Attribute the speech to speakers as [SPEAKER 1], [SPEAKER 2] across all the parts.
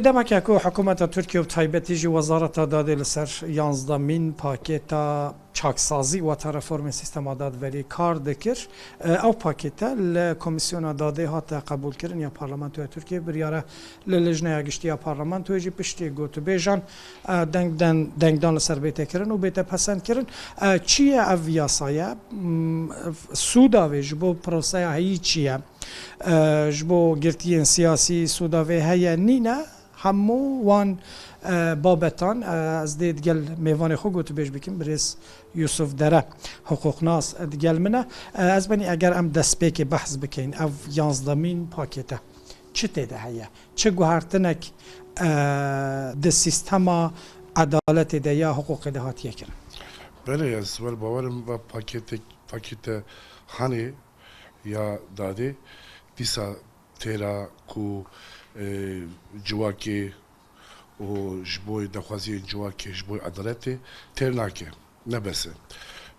[SPEAKER 1] demek ki hükümeta Türkiye ve taybetici vazareta dadı ser 11 paketa çaksazı ve reform sistema dadı veri kar dikir. Ev paketa le komisyona dadı hatta kabul kirin ya parlamentoya Türkiye bir yara le lejneye geçti ya parlamentoya jî piştî gotu bejan dengdan li ser bête kirin û bête pesend kirin. Çi ye ev yasaya Suda ve ji bo proseya heyî çi ye ji bo girtiyên siyasî Suda ve heye nîne همو وان بابتان از دید گل میوان خو گوتو بیش بکیم بریز یوسف دره حقوق ناس گل منه از بنی اگر ام دست بیکی بحث بکین او 11 پاکته چه تیده هیا چه گوهرتنک ده سیستما عدالت ده یا حقوق ده هاتیه کرن
[SPEAKER 2] بله از ول باورم و پاکت هانی یا داده دیسا تیرا کو جواکی و جبوی دخوازی جواکی جبوی عدالتی ترناکه نبسه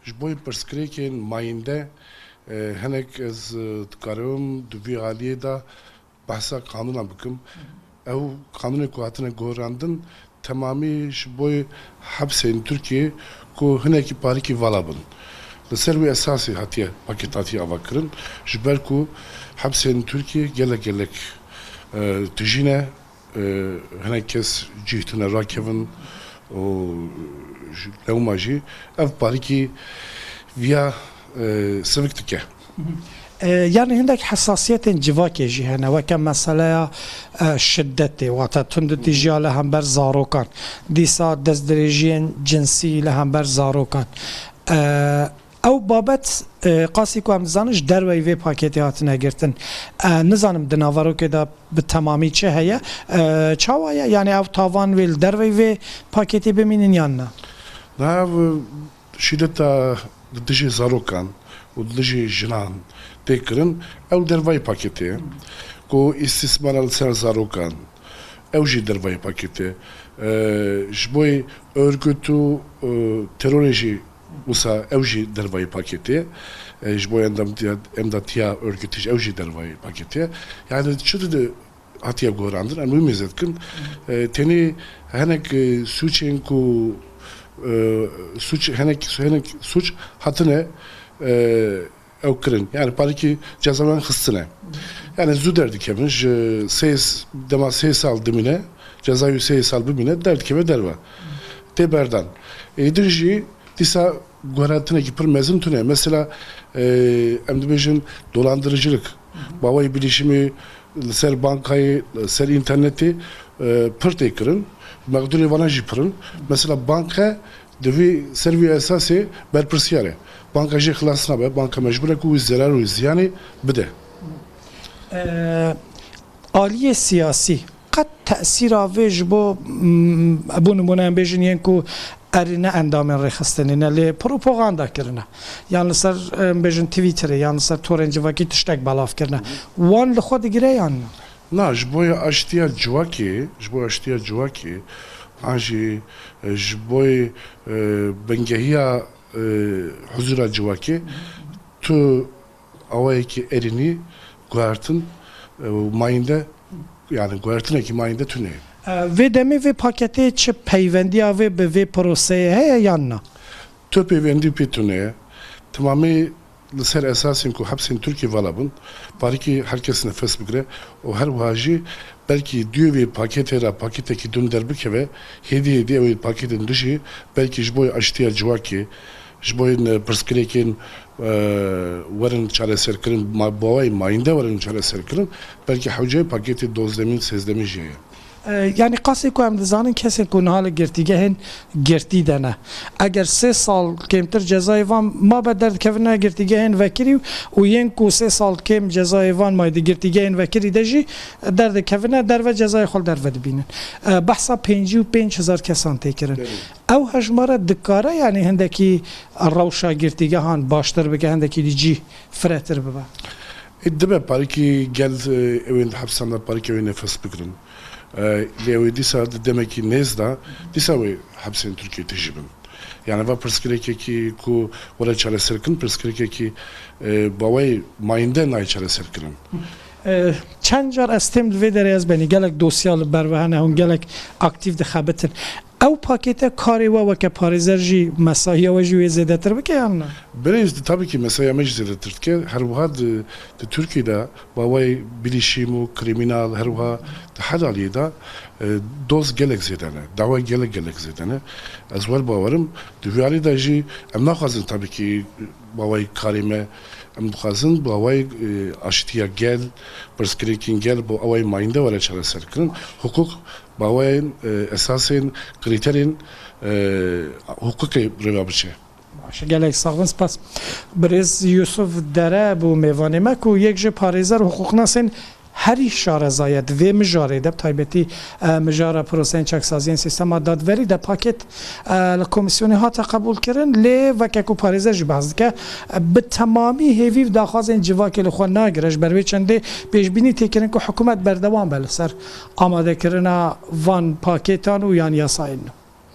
[SPEAKER 2] جبوی پرسکریکن ماینده هنک از تکارم دوی عالیه دا بحثا قانونا بکم او قانون کوهاتن گوراندن تمامی جبوی حبسین ترکیه کو هنکی پاریکی والابن لسر وی اساسی هاتیه پاکتاتی آواکرن جبر کو حبسین ترکیه gelek تجينا هناك كاس جيتنا راكبن و لو ما جي اف باريكي فيا سفكتكه
[SPEAKER 1] يعني عندك حساسية جواكي جي هنا وكم مسألة شدتي وتتند تجي لهم بر زاروكان ديسا دزدريجين جنسي لهم بر زاروكان او بابت قاسی کو هم زانش در وی پاکتی هاتنه گرتن نزانم دناورو که دا به تمامی چه هیا چاوایا یعنی او تاوان ویل در وی پاکتی بمینین یا نه
[SPEAKER 2] نه شدتا دجی زاروکان و دجی جنان تکرن او در وی پاکتی کو استثمار سر زاروکان او جی در وی پاکتی جبوی örgütü teröroloji Musa evji dervayı paketi, jbo emdatiya örgütü evji dervayı paketi. Yani şurada da hatiye gorandır. Ama mühim etkin. Teni henek suçen ku suç henek suç hatine evkırın. Yani pariki cezalan hıssına. Yani zu derdik hemen. Ses dema ses aldımine cezayı ses albümüne derdik ve derva. Teberdan. Dirji disa guarantine ki mezun tüne mesela emdibejin dolandırıcılık bavayı bilişimi ser bankayı ser interneti pırtı kırın mağduri vanajı pırın mesela banka devi servi esası berpersiyare bankacı xlasına be banka mecbur ku zarar u ziyani bide
[SPEAKER 1] aliye siyasi قد تأثیر آویج با ابون منام بجنین کو ارینه اندام رخصتنی نلی پروپاگاندا کرنه یعنی سر بجن توییتر یعنی سر تورنجی وکی تشتک بالاف کرنه وان لخود گیره یعنی
[SPEAKER 2] نه جبوی اشتیا جواکی آنجی جبوی بنگهیا حضور جواکی تو اوایی که ارینی گوارتن ماینده yani guarantine ki mayinde tüne.
[SPEAKER 1] Ve demi ve paketi çi peyvendiya ve be ve proseye heye yanna.
[SPEAKER 2] Tö peyvendi pitune. Tamamı ser esasin ku hapsin Türkiye valabın. Pariki herkes nefes bigre. O her vaji belki diyor ve paketeki döndürbük ve hediye ve paketin dışı belki jboy açtıya civaki jboyun perskrekin varın çareser kırın bavay mayinde varın çareser kırın belki havcay paketi dozdemin sezdemin jeye
[SPEAKER 1] yani qasi ku em dizanin kesin ku nihal girtigehin girti dene eğer 3 sal kemtir cezayı van ma bederd kevine girtigehin vekiri u yen ku 3 sal kem cezayı van maydi girtigehin vekiri deji derd kevine derve cezayı xol derve dibinin bahsa 55,000 kesan tekirin ev hejmara dikara yani hendeki rawşa girtigehan baştır bike hendeki dici fretir bibe
[SPEAKER 2] İddibe pariki gel evin hapsanda pariki evin nefes bikrin Levi disa demek ki nezda disa ve hapsin Türkiye tecrübün. Yani va perskireke ki ku vara çare serkin perskireke ki bavay mayinde nay çare serkin.
[SPEAKER 1] چند جار استم دوی داری از بینی گلک دوسیال بروهنه هون گلک اکتیو دخبتن او پاکت کاری و که پارێزەر jî mesaiya we jî wê zêdetir bike yan ne?
[SPEAKER 2] Berêz tabii ki mesaya me jî zêdetir dike her wiha di Tirkiyeyê bawayê bilîşîm û krîmînal her wiha di Helaliyê de doz gelek zêde ne dawa gelek zêde ne ez wel bawerim di vî alî de jî em naxwazin tabii ki bawayê karê me em dixwazin bawayê aştiya gel pirsgirêkên gel bo awayê mayînde were çareserkirin hukuk bawayên esasên krîterên hukukê rêva biçe.
[SPEAKER 1] باشه گلک ساغن سپاس برز یوسف دره بو میوانه ما کو یک جه پارێزەر حقوقناسên herî şarezayet vê mijarê de taybetî mijara proseyên çaksaziyên sistema dadverî de paket li komisyonê hate qebûl kirin lê veke ku parêzer jî behs dike bi temamî hêvî daxwazên civakê li xwe nagire ji ber vê çendê pêşbînî têkirin ku hikûmet berdewam be li ser amadekirina van paketan û yan yasayên nû.